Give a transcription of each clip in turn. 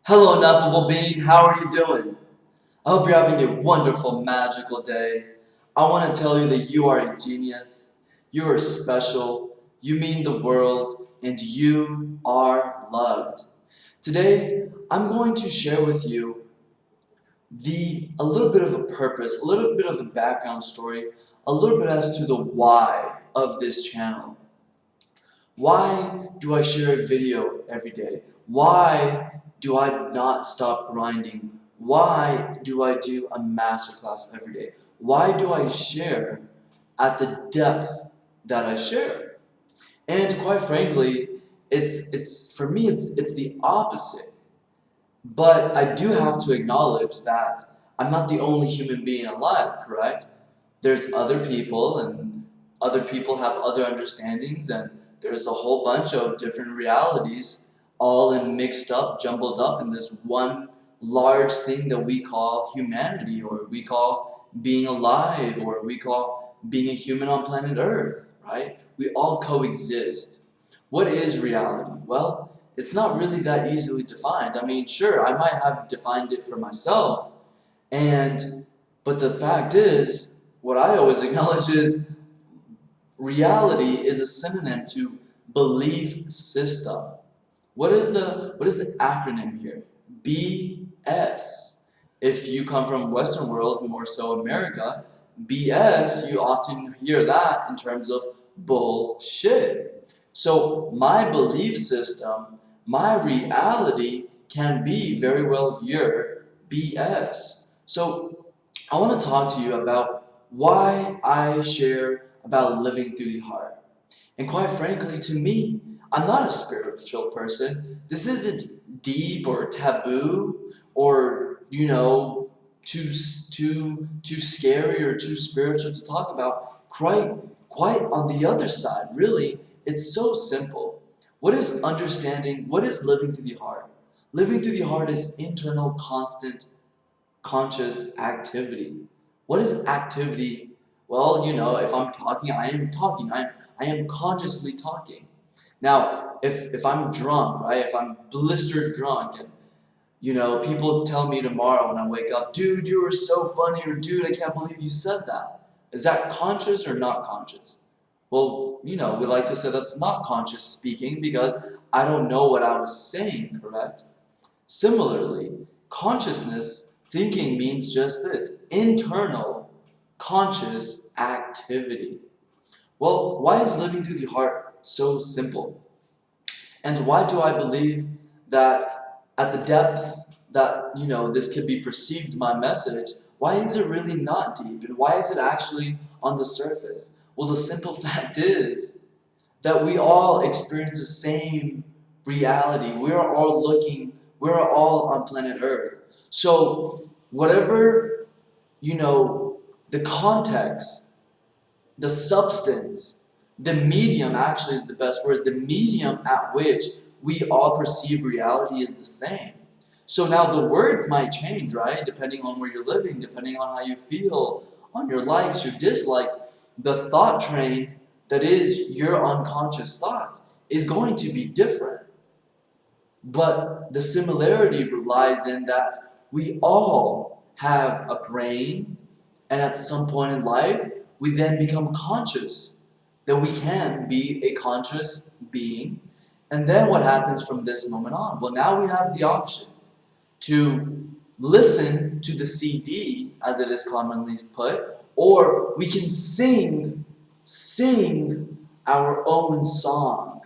Hello, ineffable being. How are you doing? I hope you're having a wonderful, magical day. I want to tell you that you are a genius. You are special. You mean the world, and you are loved. Today, I'm going to share with you a little bit of a purpose, a little bit of a background story, a little bit as to the why of this channel. Why do I share a video every day? Why do I not stop grinding? Why do I do a masterclass every day? Why do I share at the depth that I share? And quite frankly, it's for me it's the opposite. But I do have to acknowledge that I'm not the only human being alive, correct? There's other people, and other people have other understandings, and there's a whole bunch of different realities all in mixed up, jumbled up in this one large thing that we call humanity, or we call being alive, or we call being a human on planet Earth, right? We all coexist. What is reality? Well, it's not really that easily defined. I mean, sure, I might have defined it for myself, but the fact is, what I always acknowledge is reality is a synonym to belief system. What is the acronym here? BS. If you come from Western world, more so America, BS, you often hear that in terms of bullshit. So my belief system, my reality can be very well your BS. So I want to talk to you about why I share about living through the heart. And quite frankly, to me, I'm not a spiritual person. This isn't deep or taboo or, too scary or too spiritual to talk about. Quite on the other side, really, it's so simple. What is understanding? What is living through the heart? Living through the heart is internal, constant, conscious activity. What is activity? Well, if I'm talking, I am talking. I am consciously talking. Now, if I'm drunk, right? If I'm blistered drunk, and people tell me tomorrow when I wake up, dude, you were so funny, or dude, I can't believe you said that. Is that conscious or not conscious? Well, we like to say that's not conscious speaking because I don't know what I was saying, correct? Similarly, consciousness, thinking means just this, internal, conscious activity. Well, why is living through the heart so simple? And why do I believe that at the depth that, this could be perceived, my message, why is it really not deep? And why is it actually on the surface? Well, the simple fact is that we all experience the same reality. We're all on planet Earth. So whatever, the context, the substance, the medium actually is the best word, the medium at which we all perceive reality is the same. So now the words might change, right? Depending on where you're living, depending on how you feel, on your likes, your dislikes, the thought train that is your unconscious thoughts is going to be different. But the similarity lies in that we all have a brain, and at some point in life, we then become conscious that we can be a conscious being. And then what happens from this moment on? Well, now we have the option to listen to the CD, as it is commonly put, or we can sing our own song.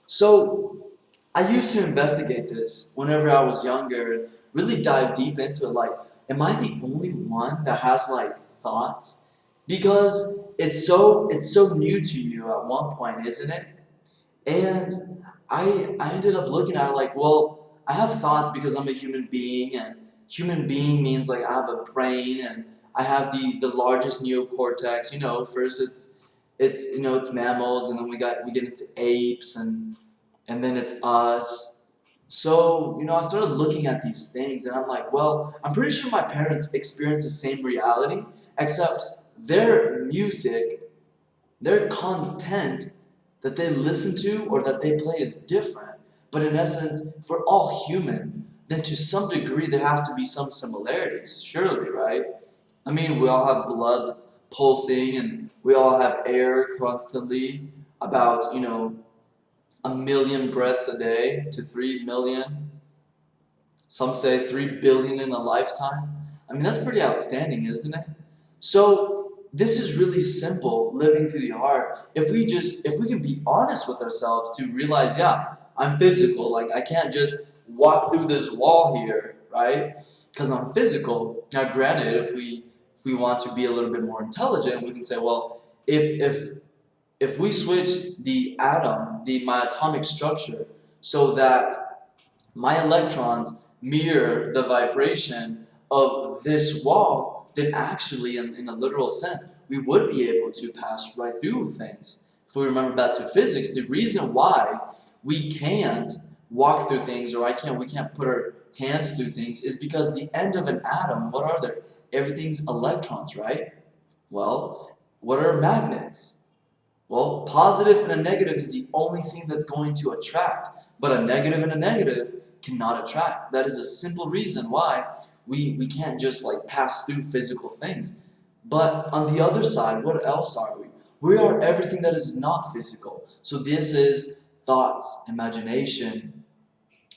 So I used to investigate this whenever I was younger and really dive deep into it. Like, am I the only one that has thoughts? Because it's so new to you at one point, isn't it? And I ended up looking at it like, well, I have thoughts because I'm a human being, and human being means I have a brain, and I have the largest neocortex. First it's mammals, and then we get into apes, and then it's us. So, I started looking at these things, and I'm like, well, I'm pretty sure my parents experienced the same reality, except their music, their content that they listen to or that they play is different. But in essence, we're all human. then to some degree there has to be some similarities, surely, right? I mean, we all have blood that's pulsing, and we all have air constantly, about, 1 million breaths a day to 3 million. Some say 3 billion in a lifetime. I mean, that's pretty outstanding, isn't it? So this is really simple, living through the heart. If we can be honest with ourselves to realize, yeah, I'm physical. Like, I can't just walk through this wall here, right? Because I'm physical. Now, granted, if we want to be a little bit more intelligent, we can say, well, if we switch the atom, my atomic structure, so that my electrons mirror the vibration of this wall, then actually, in a literal sense, we would be able to pass right through things. If we remember back to physics, the reason why we can't walk through things, or we can't put our hands through things, is because the end of an atom, what are there? Everything's electrons, right? Well, what are magnets? Well, positive and a negative is the only thing that's going to attract, but a negative and a negative cannot attract. That is a simple reason why we can't just like pass through physical things. But on the other side, what else are we? We are everything that is not physical. So this is thoughts, imagination,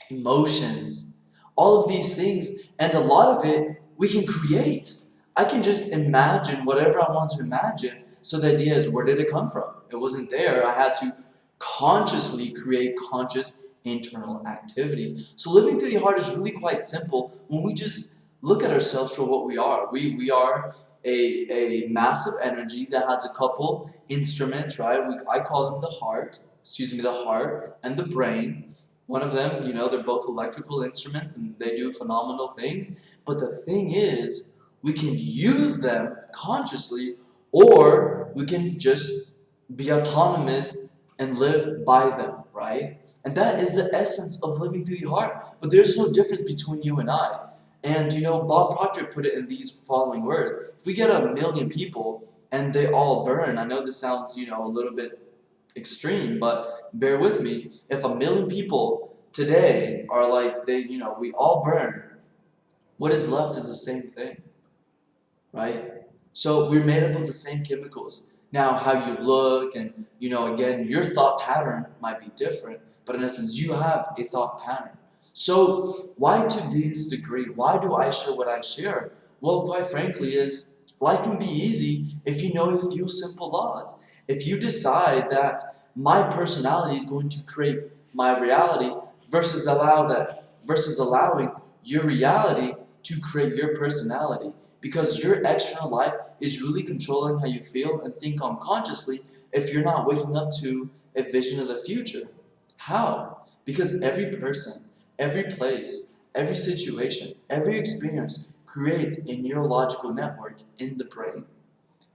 emotions, all of these things, and a lot of it we can create. I can just imagine whatever I want to imagine. So the idea is, where did it come from? It wasn't there. I had to consciously create conscious internal activity. So living through the heart is really quite simple when we just look at ourselves for what we are. We are a massive energy that has a couple instruments, right? I call them the heart, the heart and the brain. One of them, they're both electrical instruments and they do phenomenal things. But the thing is, we can use them consciously, or we can just be autonomous and live by them, right? And that is the essence of living through the heart. But there's no difference between you and I. And Bob Proctor put it in these following words. If we get 1 million people and they all burn, I know this sounds, a little bit extreme, but bear with me. If 1 million people today are like, we all burn, what is left is the same thing, right? So we're made up of the same chemicals. Now, how you look and, again, your thought pattern might be different, but in essence, you have a thought pattern. So why to this degree? Why do I share what I share? Well, quite frankly, is life can be easy if you know a few simple laws. If you decide that my personality is going to create my reality versus allowing your reality to create your personality. Because your external life is really controlling how you feel and think unconsciously if you're not waking up to a vision of the future. How? Because every person, every place, every situation, every experience creates a neurological network in the brain.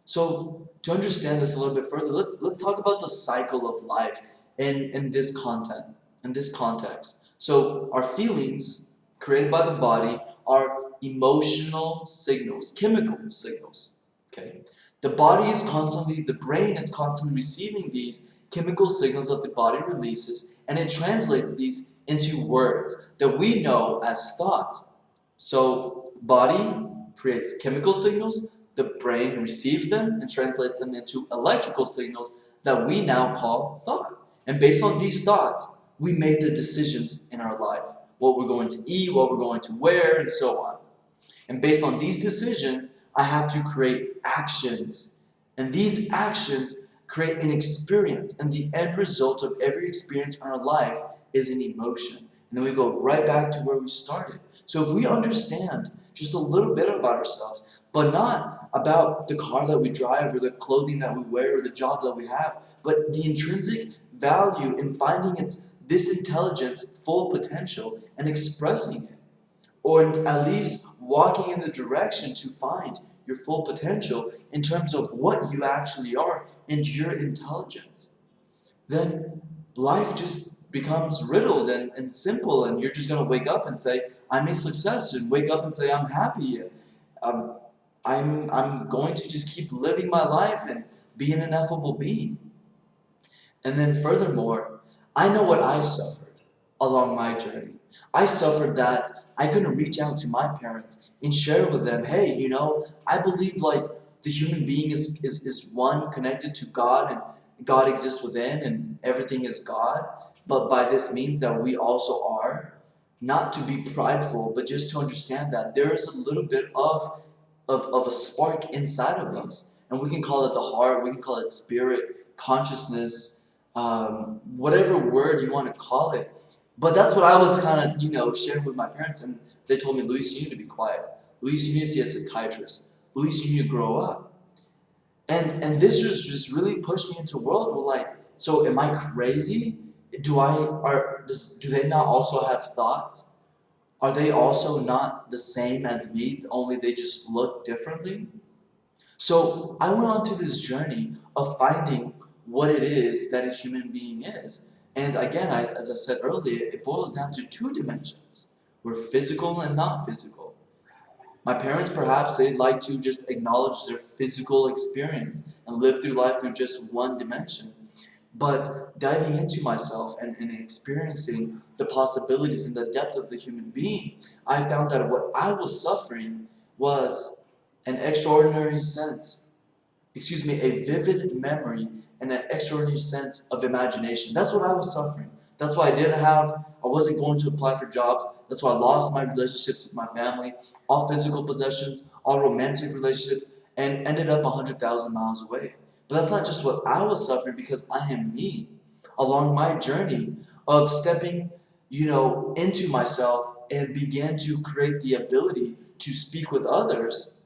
So to understand this a little bit further, let's talk about the cycle of life in this context. So our feelings created by the body are emotional signals, chemical signals. Okay, the brain is constantly receiving these chemical signals that the body releases, and it translates these into words that we know as thoughts. So body creates chemical signals, the brain receives them and translates them into electrical signals that we now call thought. And based on these thoughts, we make the decisions in our life. What we're going to eat, what we're going to wear, and so on. And based on these decisions, I have to create actions. And these actions create an experience. And the end result of every experience in our life is an emotion. And then we go right back to where we started. So if we understand just a little bit about ourselves, but not about the car that we drive or the clothing that we wear or the job that we have, but the intrinsic value in finding this intelligence full potential and expressing it, or at least walking in the direction to find your full potential in terms of what you actually are and your intelligence, then life just becomes riddled and simple, and you're just going to wake up and say, I'm a success, and wake up and say, I'm happy, and I'm going to just keep living my life and be an ineffable being. And then furthermore, I know what I suffered along my journey. I suffered that I couldn't reach out to my parents and share with them, hey, I believe like the human being is one connected to God, and God exists within and everything is God. But by this means that we also are, not to be prideful, but just to understand that there is a little bit of a spark inside of us. And we can call it the heart, we can call it spirit, consciousness, whatever word you want to call it. But that's what I was kind of, sharing with my parents. And they told me, Luis, you need to be quiet. Luis, you need to see a psychiatrist. Luis, you need to grow up. And this just really pushed me into a world where like, so am I crazy? Do they not also have thoughts? Are they also not the same as me, only they just look differently? So I went on to this journey of finding what it is that a human being is. And again, as I said earlier, it boils down to two dimensions. We're physical and not physical. My parents, perhaps, they'd like to just acknowledge their physical experience and live through life through just one dimension. But diving into myself and experiencing the possibilities and the depth of the human being, I found that what I was suffering was an extraordinary sense, a vivid memory and an extraordinary sense of imagination. That's what I was suffering. That's why I wasn't going to apply for jobs. That's why I lost my relationships with my family, all physical possessions, all romantic relationships, and ended up 100,000 miles away. But that's not just what I was suffering, because I am me. Along my journey of stepping, into myself and began to create the ability to speak with others,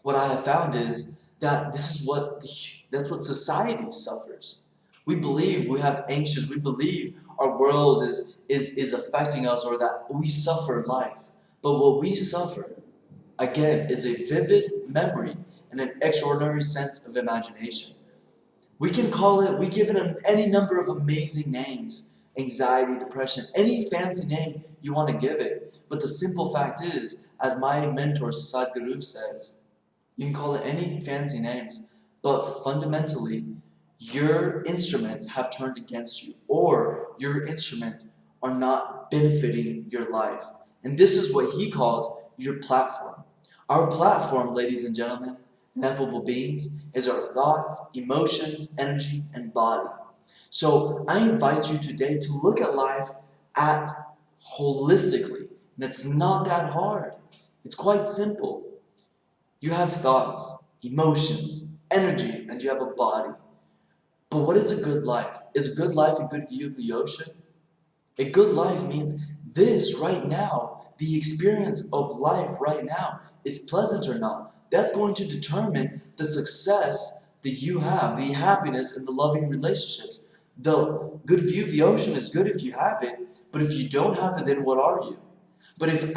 what I have found is that that's what society suffers. We believe we believe our world is affecting us, or that we suffer life. But what we suffer, again, is a vivid memory and an extraordinary sense of imagination. We give it any number of amazing names: anxiety, depression, any fancy name you want to give it. But the simple fact is, as my mentor Sadhguru says, you can call it any fancy names, but fundamentally, your instruments have turned against you, or your instruments are not benefiting your life. And this is what he calls your platform. Our platform, ladies and gentlemen, ineffable beings, is our thoughts, emotions, energy, and body. So I invite you today to look at life at holistically. And it's not that hard. It's quite simple. You have thoughts, emotions, energy, and you have a body. But what is a good life? Is a good life a good view of the ocean? A good life means this right now, the experience of life right now, is pleasant or not. That's going to determine the success that you have, the happiness and the loving relationships. The good view of the ocean is good if you have it, but if you don't have it, then what are you? But if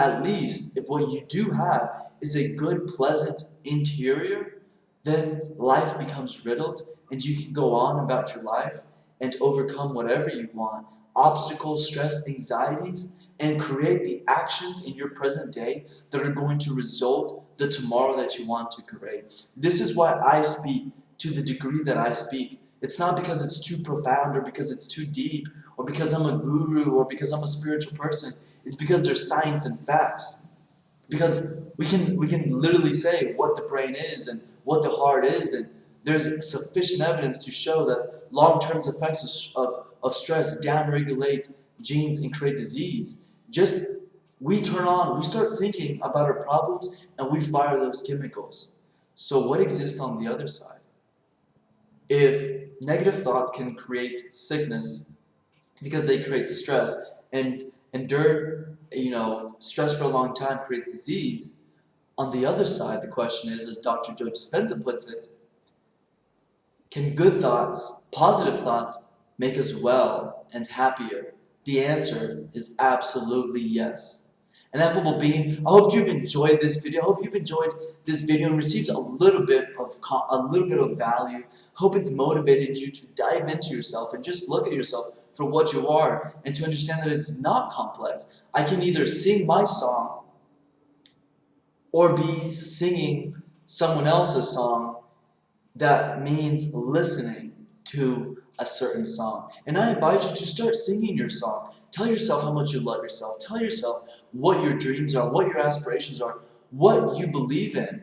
what you do have is a good, pleasant interior, then life becomes riddled and you can go on about your life and overcome whatever you want, obstacles, stress, anxieties, and create the actions in your present day that are going to result the tomorrow that you want to create. This is why I speak to the degree that I speak. It's not because it's too profound or because it's too deep or because I'm a guru or because I'm a spiritual person. It's because there's science and facts. It's because we can literally say what the brain is and what the heart is, and there's sufficient evidence to show that long-term effects of stress downregulate genes and create disease. We start thinking about our problems and we fire those chemicals. So what exists on the other side? If negative thoughts can create sickness because they create stress, and stress for a long time creates disease, on the other side, the question is, as Dr. Joe Dispenza puts it, can good thoughts, positive thoughts, make us well and happier? The answer is absolutely yes. Ineffable being, I hope you've enjoyed this video. I hope you've enjoyed this video and received a little bit of value. Hope it's motivated you to dive into yourself and just look at yourself for what you are, and to understand that it's not complex. I can either sing my song or be singing someone else's song that means listening to a certain song. And I invite you to start singing your song. Tell yourself how much you love yourself. Tell yourself what your dreams are, what your aspirations are, what you believe in.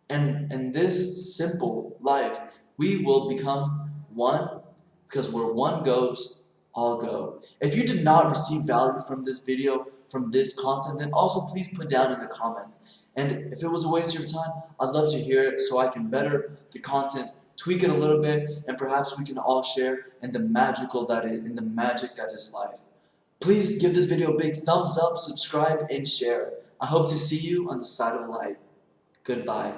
And in this simple life, we will become one, because where one goes, all go. If you did not receive value from this video, from this content, then also please put down in the comments. And if it was a waste of your time, I'd love to hear it so I can better the content, tweak it a little bit, and perhaps we can all share in the magic that is life. Please give this video a big thumbs up, subscribe, and share. I hope to see you on the side of the light. Goodbye.